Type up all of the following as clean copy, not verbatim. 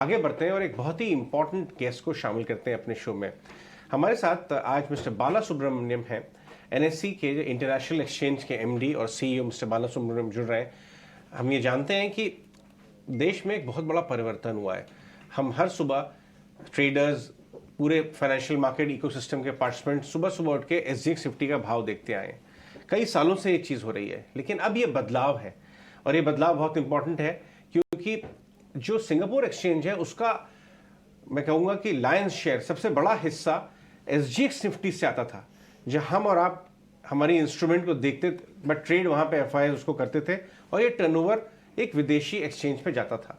आगे बढ़ते हैं और एक बहुत ही इंपॉर्टेंट गेस्ट को शामिल करते हैं अपने शो में। हमारे साथ आज मिस्टर बाला सुब्रमण्यम हैं, एनएससी के इंटरनेशनल एक्सचेंज के एमडी और सीईओ मिस्टर बाला सुब्रमण्यम जुड़ रहे हैं। हम ये जानते हैं कि देश में एक बहुत बड़ा परिवर्तन हुआ है। हम हर सुबह ट्रेडर्स, पूरे फाइनेंशियल मार्केट इकोसिस्टम के पार्टिसिपेंट सुबह सुबह उठ के एसजीएक्स निफ्टी का भाव देखते आए हैं। कई सालों से ये चीज़ हो रही है, लेकिन अब ये बदलाव है और ये बदलाव बहुत इंपॉर्टेंट है क्योंकि जो सिंगापुर एक्सचेंज है उसका मैं कहूँगा कि लायंस शेयर, सबसे बड़ा हिस्सा एसजीएक्स निफ्टी से आता था, जहां हम और आप हमारी इंस्ट्रूमेंट को देखते बट ट्रेड वहाँ पे एफआई उसको करते थे और ये टर्नओवर एक विदेशी एक्सचेंज पे जाता था।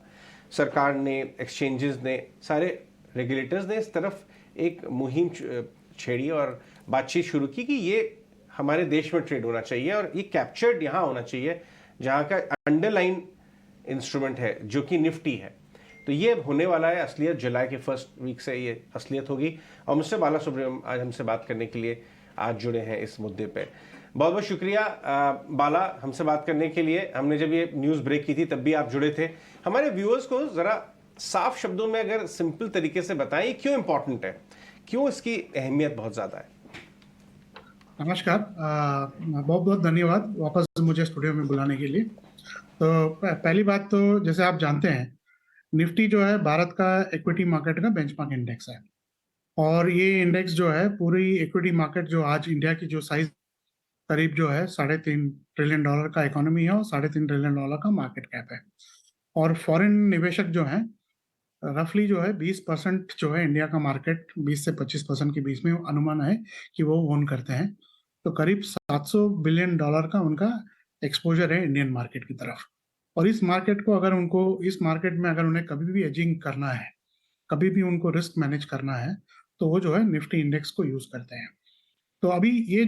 सरकार ने, एक्सचेंजेस ने, सारे रेगुलेटर्स ने इस तरफ एक मुहिम छेड़ी और बातचीत शुरू की कि ये हमारे देश में ट्रेड होना चाहिए और ये कैप्चर्ड यहाँ होना चाहिए जहाँ का अंडरलाइन इंस्ट्रूमेंट है जो कि निफ्टी है। तो ये होने वाला है असलियत, जुलाई के फर्स्ट वीक से ये असलियत होगी। और मिस्टर बाला सुब्रमण्यम आज हमसे बात करने के लिए आज जुड़े हैं इस मुद्दे पे। बहुत बहुत शुक्रिया बाला, हमसे बात करने के लिए। हमने जब ये न्यूज़ ब्रेक की थी तब भी आप जुड़े थे। हमारे व्यूअर्स को ज़रा साफ शब्दों में अगर सिंपल तरीके से बताएं क्यों इंपॉर्टेंट है, क्यों इसकी अहमियत बहुत ज़्यादा है। नमस्कार, बहुत बहुत धन्यवाद वापस मुझे स्टूडियो में बुलाने के लिए। तो पहली बात तो जैसे आप जानते हैं, निफ्टी जो है भारत का इक्विटी मार्केट का बेंचमार्क इंडेक्स है। और ये इंडेक्स जो है पूरी इक्विटी मार्केट, जो आज इंडिया की जो साइज करीब जो है $3.5 ट्रिलियन का इकोनॉमी है और $3.5 ट्रिलियन का मार्केट कैप है। और फॉरेन निवेशक जो है रफली जो है 20% जो है इंडिया का मार्केट, 20 से 25% के बीच में अनुमान है कि वो ओन करते हैं। तो करीब $700 बिलियन का उनका एक्सपोजर है इंडियन मार्केट की तरफ। और इस मार्केट को अगर उनको, इस मार्केट में अगर उन्हें कभी भी एजिंग करना है, कभी भी उनको रिस्क मैनेज करना है, तो वो जो है निफ्टी इंडेक्स को यूज करते हैं। तो अभी ये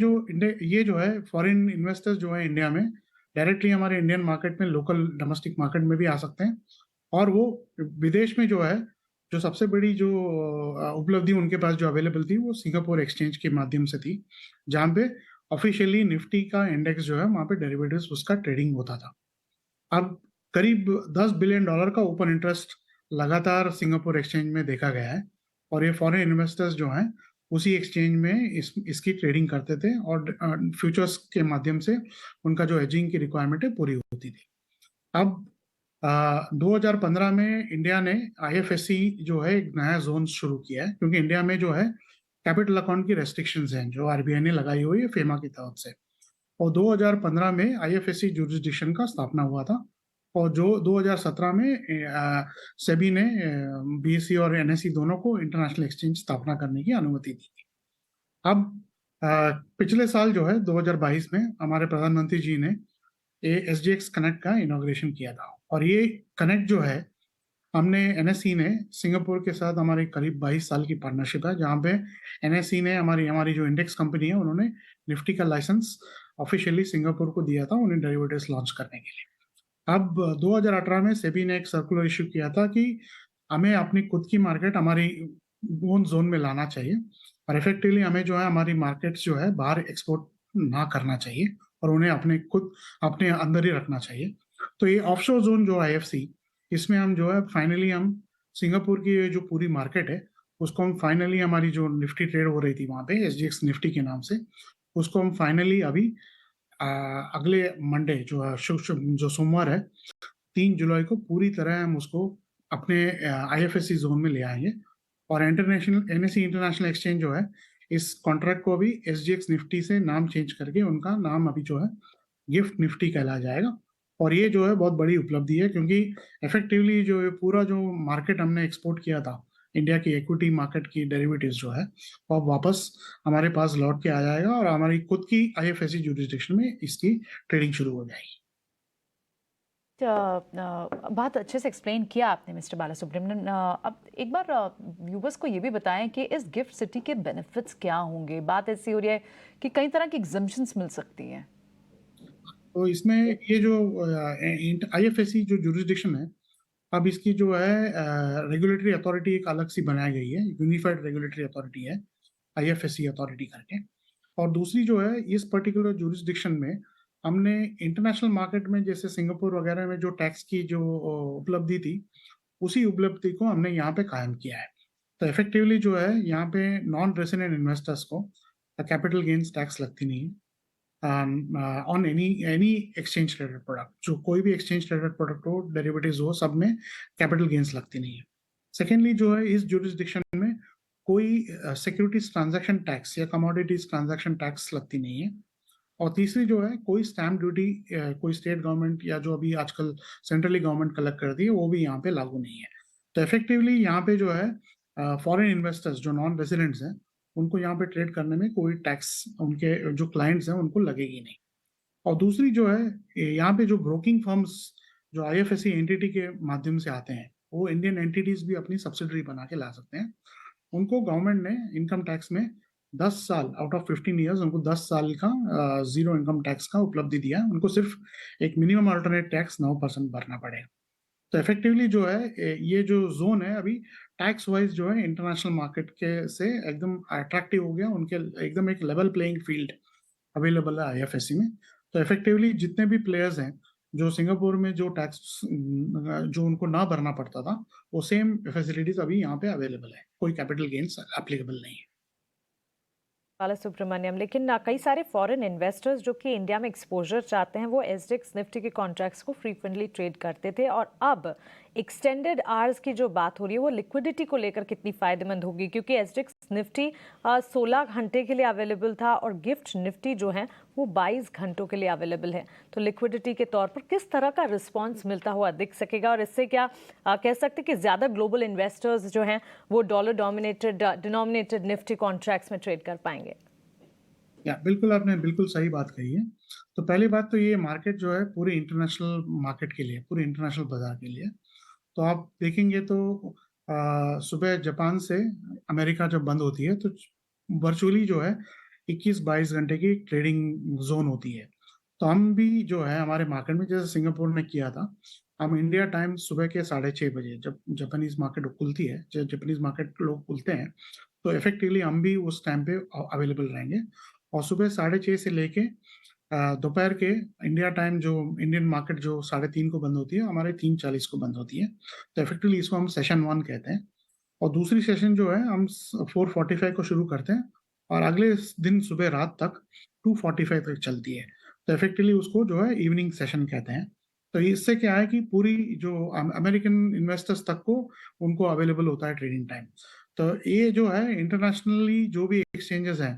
जो है फॉरेन इन्वेस्टर्स जो है इंडिया में डायरेक्टली हमारे इंडियन मार्केट में, लोकल डोमेस्टिक मार्केट में भी आ सकते हैं। और वो विदेश में जो है, जो सबसे बड़ी जो उपलब्धि उनके पास जो अवेलेबल थी, वो सिंगापुर एक्सचेंज के माध्यम से थी, जहाँ पे ऑफिशियली निफ्टी का इंडेक्स जो है वहाँ पे डेरिवेटिव्स उसका ट्रेडिंग होता था। अब करीब $10 बिलियन का ओपन इंटरेस्ट लगातार सिंगापुर एक्सचेंज में देखा गया है। और ये फॉरेन इन्वेस्टर्स जो हैं उसी एक्सचेंज में इसकी ट्रेडिंग करते थे और फ्यूचर्स के माध्यम से उनका जो एजिंग की रिक्वायरमेंट है पूरी होती थी। अब 2015 में इंडिया ने आईएफएससी जो है एक नया जोन शुरू किया है, क्योंकि इंडिया में जो है कैपिटल अकाउंट की रेस्ट्रिक्शंस हैं जो आरबीआई ने लगाई हुई है फेमा की तरफ से। और 2015 में आईएफएससी जुरिस्डिक्शन का स्थापना हुआ था। और जो 2017 में सेबी ने बीएसई और एनएसई दोनों को इंटरनेशनल एक्सचेंज स्थापना करने की अनुमति दी थी। अब पिछले साल जो है 2022 में हमारे प्रधानमंत्री जी ने एसजीएक्स कनेक्ट का इनॉग्रेशन किया था। और ये कनेक्ट जो है, हमने एनएसई ने सिंगापुर के साथ हमारी करीब 22 साल की पार्टनरशिप है, जहाँ पे एनएसई ने हमारी हमारी जो इंडेक्स कंपनी है उन्होंने निफ्टी का लाइसेंस ऑफिशियली सिंगापुर को दिया था उन्हें डेरिवेटिव्स लॉन्च करने के लिए। अब 2018 में सेबी ने एक सर्कुलर इशू किया था कि हमें अपनी खुद की मार्केट हमारी ओन जोन में लाना चाहिए और इफेक्टिवली हमें जो है हमारी मार्केट्स जो है बाहर एक्सपोर्ट ना करना चाहिए और उन्हें अपने अंदर ही रखना चाहिए। तो ये ऑफशोर जोन जो आईएफसी, इसमें हम जो है फाइनली हम सिंगापुर की ये जो पूरी मार्केट है उसको हम फाइनली, हमारी जो निफ्टी ट्रेड हो रही थी वहाँ पे एसजीएक्स निफ्टी के नाम से, उसको हम फाइनली अभी अगले मंडे जो सोमवार है 3 जुलाई को पूरी तरह हम उसको अपने आईएफएससी जोन में ले आएंगे। और इंटरनेशनल एनएससी इंटरनेशनल एक्सचेंज जो है इस कॉन्ट्रैक्ट को अभी एसजीएक्स निफ्टी से नाम चेंज करके उनका नाम अभी जो है गिफ्ट निफ्टी कहला जाएगा। और ये जो है बहुत बड़ी उपलब्धि है, क्योंकि इफेक्टिवली जो ये पूरा जो मार्केट हमने एक्सपोर्ट किया था, इंडिया की इक्विटी मार्केट की डेरिवेटिव्स जो है, वो अब वापस हमारे पास लौट के आ जाएगा और हमारी खुद की आईएफएससी जुरिस्डिक्शन में इसकी ट्रेडिंग शुरू हो जाएगी। बहुत अच्छे से एक्सप्लेन किया आपने मिस्टर बाला सुब्रमण्यम। अब एक बार व्यूवर्स को ये भी बताएं कि इस गिफ्ट सिटी के बेनिफिट्स क्या होंगे। बात ऐसी हो रही है कि कई तरह की एग्जम्पशंस मिल सकती हैं। तो इसमें ये जो आईएफएससी जो जुरिस्डिक्शन है, अब इसकी जो है रेगुलेटरी अथॉरिटी एक अलग सी बनाई गई है, यूनिफाइड रेगुलेटरी अथॉरिटी है आईएफएससी अथॉरिटी करके। और दूसरी जो है, इस पर्टिकुलर जुरिस्डिक्शन में हमने इंटरनेशनल मार्केट में जैसे सिंगापुर वगैरह में जो टैक्स की जो उपलब्धि थी, उसी उपलब्धि को हमने यहाँ पे कायम किया है। तो इफेक्टिवली जो है यहाँ पे नॉन रेसिडेंट इन्वेस्टर्स को कैपिटल गेन्स टैक्स लगती नहीं है on any exchange traded product. जो कोई भी एक्सचेंज ट्रेडेड प्रोडक्ट हो, डेरिवेटिव्स हो, सब में कैपिटल गेन्स लगती नहीं है। सेकेंडली जो है इस जुरिस्डिक्शन में कोई सिक्योरिटीज ट्रांजैक्शन टैक्स या कमोडिटीज ट्रांजैक्शन टैक्स लगती नहीं है। और तीसरी जो है कोई स्टैम्प ड्यूटी कोई स्टेट गवर्नमेंट या जो अभी आजकल सेंट्रली गवर्नमेंट कलेक्ट करती है वो भी यहाँ पे लागू नहीं है। तो इफेक्टिवली यहाँ पे जो है फॉरेन इन्वेस्टर्स जो नॉन रेजिडेंट्स हैं उनको यहाँ पे ट्रेड करने में कोई टैक्स उनके जो क्लाइंट्स हैं उनको लगेगी नहीं। और दूसरी जो है यहाँ पे जो ब्रोकिंग फर्म्स जो आईएफएससी एंटिटी के माध्यम से आते हैं वो इंडियन एंटिटीज भी अपनी सब्सिडरी बना के ला सकते हैं। उनको गवर्नमेंट ने इनकम टैक्स में 10 साल आउट ऑफ 15 ईयर्स उनको 10 साल का जीरो इनकम टैक्स का उपलब्धि दिया है। उनको सिर्फ एक मिनिमम अल्टरनेट टैक्स 9% भरना पड़ेगा। तो इफेक्टिवली जो है ये जो जोन है अभी टैक्स वाइज जो है इंटरनेशनल मार्केट के से एकदम अट्रैक्टिव हो गया। उनके एकदम एक लेवल प्लेइंग फील्ड अवेलेबल है आईएफएससी में। तो इफेक्टिवली जितने भी प्लेयर्स हैं जो सिंगापुर में जो टैक्स जो उनको ना भरना पड़ता था वो सेम फैसिलिटीज अभी यहाँ पे अवेलेबल है। कोई कैपिटल गेन्स एप्लीकेबल नहीं है। बालासुब्रमण्यम, लेकिन कई सारे फॉरेन इन्वेस्टर्स जो कि इंडिया में एक्सपोजर चाहते हैं वो एसडीएक्स निफ्टी के कॉन्ट्रैक्ट्स को फ्रीक्वेंटली ट्रेड करते थे, और अब एक्सटेंडेड आवर्स की जो बात हो रही है वो लिक्विडिटी को लेकर कितनी फायदेमंद होगी, क्योंकि एसडीएक्स निफ्टी 16 घंटे के लिए अवेलेबल था और गिफ्ट निफ्टी जो है वो 22 घंटों के लिए अवेलेबल है। तो लिक्विडिटी के तौर पर किस तरह का रिस्पॉन्स मिलता हुआ दिख सकेगा, और इससे क्या कह सकते हैं कि ज़्यादा ग्लोबल इन्वेस्टर्स जो हैं वो डॉलर डिनोमिनेटेड निफ्टी कॉन्ट्रैक्ट्स में ट्रेड कर पाएंगे? या बिल्कुल आपने बिल्कुल सही बात कही है। तो पहली बात तो ये मार्केट जो है पूरे इंटरनेशनल मार्केट के लिए, पूरे इंटरनेशनल बाजार के लिए। तो आप देखेंगे तो सुबह जापान से अमेरिका जब बंद होती है तो वर्चुअली जो है 21-22 घंटे की ट्रेडिंग जोन होती है। तो हम भी जो है हमारे मार्केट में जैसे सिंगापुर ने किया था, हम इंडिया टाइम सुबह के 6:30 बजे जब जापानीज मार्केट खुलती है, जब जापानीज मार्केट लोग खुलते हैं तो इफेक्टिवली हम भी उस टाइम पे अवेलेबल रहेंगे। और सुबह 6:30 से लेके दोपहर के इंडिया टाइम जो इंडियन मार्केट जो 3:30 को बंद होती है हमारे 3:40 को बंद होती है। तो इफेक्टिवली इसको हम सेशन 1 कहते हैं। और दूसरी सेशन जो है हम 4:45 को शुरू करते हैं और अगले दिन सुबह रात तक 2:45 तक चलती है। तो इफेक्टिवली उसको जो है इवनिंग सेशन कहते हैं। तो इससे क्या है कि पूरी जो अमेरिकन इन्वेस्टर्स तक को उनको अवेलेबल होता है ट्रेडिंग टाइम। तो ये जो है इंटरनेशनली जो भी एक्सचेंजेस हैं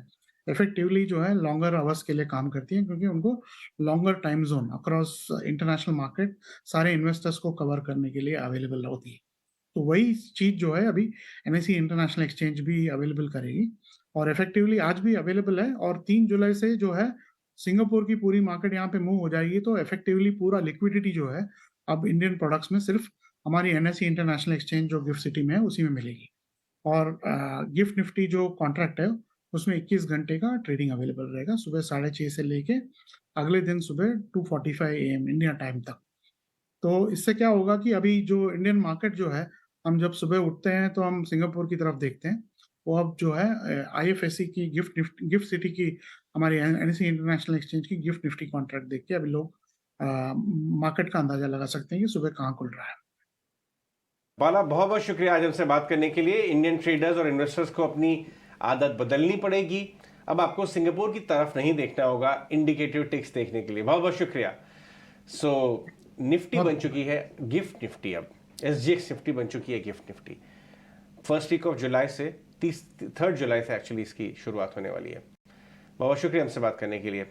इफेक्टिवली जो है लॉन्गर आवर्स के लिए काम करती हैं, क्योंकि उनको longer time zone across international market सारे इन्वेस्टर्स को कवर करने के लिए अवेलेबल होती है। तो वही चीज जो है अभी एनएसई इंटरनेशनल एक्सचेंज भी अवेलेबल करेगी और इफेक्टिवली आज भी अवेलेबल है। और 3 जुलाई से जो है सिंगापुर की पूरी मार्केट यहाँ पे मूव हो जाएगी। तो इफेक्टिवली पूरा लिक्विडिटी जो है अब इंडियन प्रोडक्ट्स में सिर्फ हमारी एनएसई इंटरनेशनल एक्सचेंज जो गिफ्ट सिटी में है उसी में मिलेगी। और गिफ्ट निफ्टी जो कॉन्ट्रैक्ट है उसमें 21 घंटे का ट्रेडिंग अवेलेबल रहेगा, सुबह 6:30 से लेके अगले दिन सुबह 2:45 AM इंडिया टाइम तक। तो इससे क्या होगा कि अभी जो इंडियन मार्केट जो है हम जब सुबह उठते हैं तो हम सिंगापुर की तरफ देखते हैं, वो अब जो है आईएफएससी की गिफ्ट सिटी की हमारी एनएसई इंटरनेशनल एक्सचेंज की गिफ्ट निफ्टी कॉन्ट्रैक्ट देख के अभी लोग मार्केट का अंदाजा लगा सकते हैं कि सुबह कहाँ खुल रहा है। बाला, बहुत बहुत शुक्रिया आज हमसे बात करने के लिए। इंडियन ट्रेडर्स और इन्वेस्टर्स को अपनी आदत बदलनी पड़ेगी। अब आपको सिंगापुर की तरफ नहीं देखना होगा इंडिकेटिव टिक्स देखने के लिए। बहुत बहुत शुक्रिया। सो निफ्टी बन चुकी है गिफ्ट निफ्टी, अब एसजीएक्स निफ्टी बन चुकी है GIFT Nifty. First week of July से 3 जुलाई से एक्चुअली इसकी शुरुआत होने वाली है। बहुत शुक्रिया हमसे बात करने के लिए।